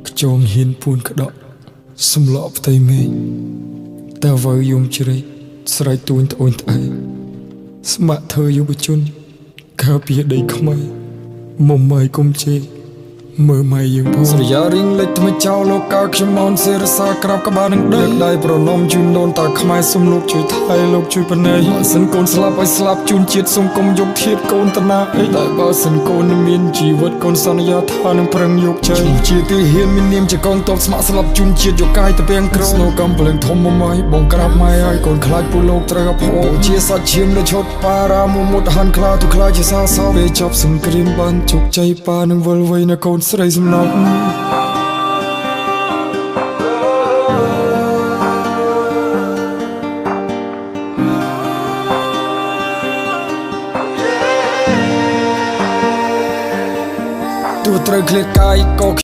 ខ្ជងហ៊ានពួនក្តក់សំឡកផ្ទៃមេឃតើវើយំជ្រេកស្រែកទួញត្អូញត្អែស្ម័គ្រធ្វើយុវជនការពារដីខ្មែរមុំម៉ៃគុំជេមើលម៉ៃយើងផងស្រយារីងលេចថ្មីចោលលោកកៅខ្ញុំមនសេរសាក្រាបក្បាលនឹងដីដៃប្រណំជូនដូនតាខ្មែរសុំលោកជួយថៃលោកជួយបណែបើសិនកូនស្លាប់ឲ្យស្លាប់ជូនជាតិសុំគុំយកធៀបកូនតាណាអីតែបើសិនកូនមានជីវិតកូនសន្យាថានឹងប្រឹងយកជ័យជាទីហ៊ានមាននាមជាកងទ័ពស្ម័គ្រស្លាប់ជូនជាតិយកកាយទៅពេងក្រស្នូកំភ្លើងធំមកម៉ៃបងក្រាបម៉ែឲ្យកូនខ្លាចពួកលោកត្រូវអភ័យជាសាច់ឈាមលើឈុតប៉ារ៉ាមុតហាន់ខ្លាទុខ្លាចជាសាសោពេលចប់សង្គ្រាមបានជោគជ័យប៉ានឹងវិលវ័យនៅកូនស្រីសំណប់ទោះត្រូវឃ្លាតកាយក៏